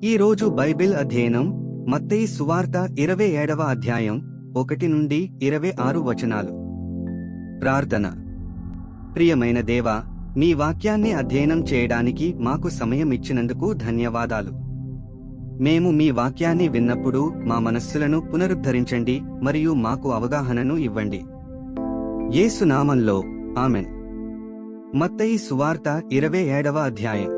ఈ రోజు బైబిల్ అధ్యయనం మత్తయి సువార్త 27వ అధ్యాయం 1 నుండి 26 వచనాలు. ప్రార్థన. ప్రియమైన దేవా, మీ వాక్యాన్ని అధ్యయనం చేయడానికి మాకు సమయం ఇచ్చినందుకు ధన్యవాదాలు. మేము మీ వాక్యాన్ని విన్నప్పుడు మా మనస్సులను పునరుద్ధరించండి మరియు మాకు అవగాహనను ఇవ్వండి. యేసు నామంలో ఆమెన్. మత్తయి సువార్త 27వ అధ్యాయం.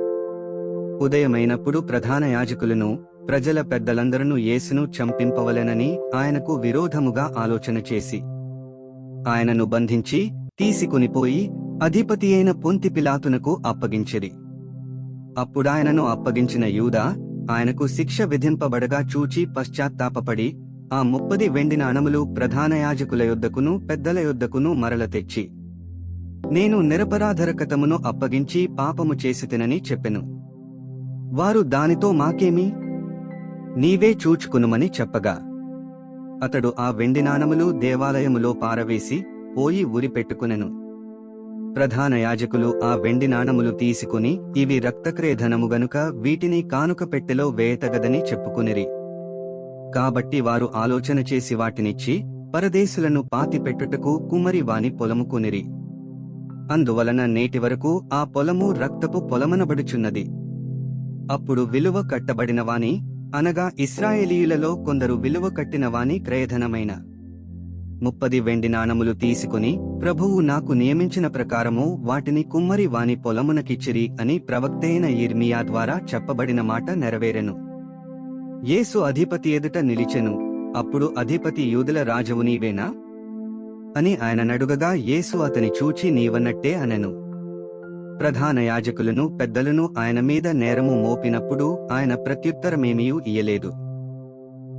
ఉదయమైనప్పుడు ప్రధాన యాజకులను, ప్రజల పెద్దలందరూ యేసును చంపింపవలెనని ఆయనకు విరోధముగా ఆలోచన చేసి ఆయనను బంధించి తీసుకునిపోయి అధిపతియైన పొంతి పిలాతునకు అప్పగించిరి. అప్పుడాయనను అప్పగించిన యూదా ఆయనకు శిక్ష విధింపబడగా చూచి పశ్చాత్తాపపడి ఆ 30 వెండి నాణములు ప్రధాన యాజకుల యొద్దకును పెద్దల యొద్దకును మరల తెచ్చి, నేను నిరపరాధరకతమును అప్పగించి పాపము చేసితినని చెప్పెను. వారు దానితో మాకేమి, నీవే చూచుకునుమని చెప్పగా, అతడు ఆ వెండి నాణములు దేవాలయములో పారవేసి పోయి ఉరిపెట్టుకునెను. ప్రధాన యాజకులు ఆ వెండి నాణములు తీసుకుని, ఇవి రక్తక్రేధనము గనుక వీటిని కానుక పెట్టెలో వేయతగదని చెప్పుకునిరి. కాబట్టి వారు ఆలోచన చేసి వాటినిచ్చి పరదేశులను పాతిపెట్టుటకు కుమ్మరి వాని పొలము కొనిరి. అందువలన నేటి వరకు ఆ పొలము రక్తపు పొలమనబడుచున్నది. అప్పుడు విలువ కట్టబడినవాని, అనగా ఇశ్రాయేలీయులలో కొందరు విలువ కట్టినవాని క్రయధనమైన 30 వెండి నాణములు తీసుకుని, ప్రభువు నాకు నియమించిన ప్రకారము వాటిని కుమ్మరి వాని పొలమునకిచ్చిరి అని ప్రవక్తైన యిర్మీయా ద్వారా చెప్పబడిన మాట నెరవేరెను. యేసు అధిపతి ఎదుట నిలిచెను. అప్పుడు అధిపతి, యూదుల రాజువు నీవేనా అని ఆయన నడుగగా, యేసు అతని చూచి నీవన్నట్టే అనెను. ప్రధాన యాజకులను పెద్దలను ఆయన మీద నేరము మోపినప్పుడు ఆయన ప్రత్యుత్తరమేమీయూ ఇయ్యలేదు.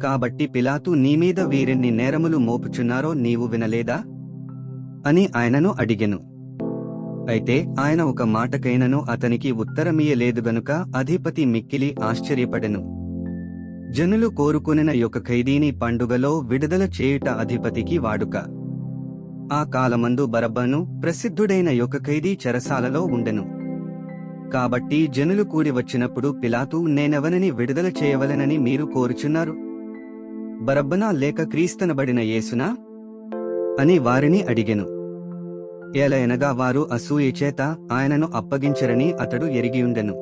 కాబట్టి పిలాతు, నీమీద వీరెన్ని నేరములు మోపుచున్నారో నీవు వినలేదా అని ఆయనను అడిగెను. అయితే ఆయన ఒక మాటకైనను అతనికి ఉత్తరమియ్యలేదు గనుక అధిపతి మిక్కిలి ఆశ్చర్యపడెను. జనులు కోరుకొనిన యొక్క ఖైదీని పండుగలో విడుదల చేయుట అధిపతికి వాడుక. ఆ కాలమందు బరబ్బను ప్రసిద్ధుడైన యొక్క ఖైదీ చెరసాలలో ఉండెను. కాబట్టి జనులు కూడి వచ్చినప్పుడు పిలాతు, నేనెవనని విడుదల చేయవలెనని మీరు కోరుచున్నారు? బరబ్బనా లేక క్రీస్తనబడిన యేసునా అని వారిని అడిగెను. ఏలయనగా వారు అసూయచేత ఆయనను అప్పగించరని అతడు ఎరిగియుండెను.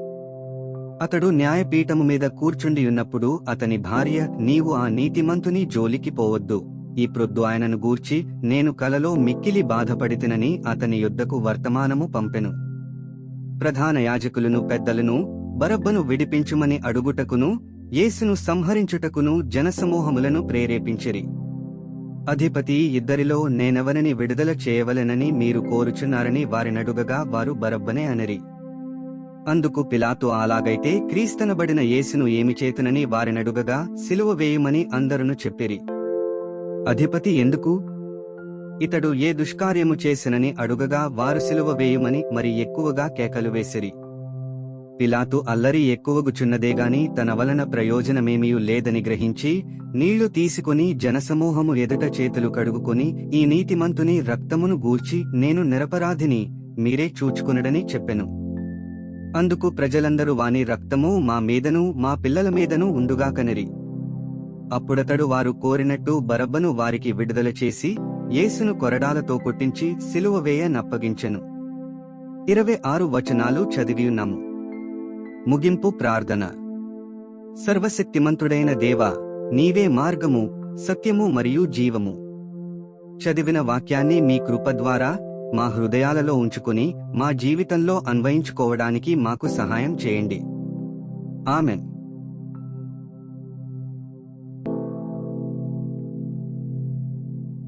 అతడు న్యాయపీఠము మీద కూర్చుండియున్నప్పుడు అతని భార్య, నీవు ఆ నీతిమంతుని జోలికి పోవద్దు, ఈ ప్రొద్దు ఆయనను గూర్చి నేను కలలో మిక్కిలి బాధపడితినని అతని యొద్దకు వర్తమానము పంపెను. ప్రధాన యాజకులను పెద్దలను బరబ్బను విడిపించుమని అడుగుటకును యేసును సంహరించుటకును జనసమూహములను ప్రేరేపించిరి. అధిపతి, ఇద్దరిలో నేనెవరిని విడుదల చేయవలెనని మీరు కోరుచున్నారని వారినడుగగా, వారు బరబ్బనే అనిరి. అందుకు పిలాతు, అలాగైతే క్రీస్తనబడిన యేసును ఏమి చేతునని వారినడుగగా, సిలువ వేయుమని అందరును చెప్పిరి. అధిపతి, ఎందుకు? ఇతడు ఏ దుష్కార్యము చేసినని అడుగగా, వారు సిలువ వేయుమని మరి ఎక్కువగా కేకలు వేసిరి. పిలాతు అల్లరి ఎక్కువగుచున్నదేగాని తన వలన ప్రయోజనమేమీయూ లేదని గ్రహించి నీళ్లు తీసుకుని జనసమూహము ఎదుట చేతులు కడుగుకొని, ఈ నీతిమంతుని రక్తమును గూర్చి నేను నిరపరాధిని, మీరే చూచుకునడని చెప్పెను. అందుకు ప్రజలందరూ, వాని రక్తము మా మీదను మా పిల్లల మీదను ఉండుగాకనిరి. అప్పుడతడు వారు కోరినట్టు బరబ్బను వారికి విడుదల చేసి యేసును కొరడాలతో కొట్టించి సిలువ వేయ నప్పగించెను. 26 వచనాలు చదివియున్నాము. ముగింపు ప్రార్థన. సర్వశక్తిమంతుడైన దేవా, నీవే మార్గము, సత్యము మరియు జీవము. చదివిన వాక్యాన్ని మీ కృప ద్వారా మా హృదయాలలో ఉంచుకుని మా జీవితంలో అన్వయించుకోవడానికి మాకు సహాయం చేయండి. ఆమెన్.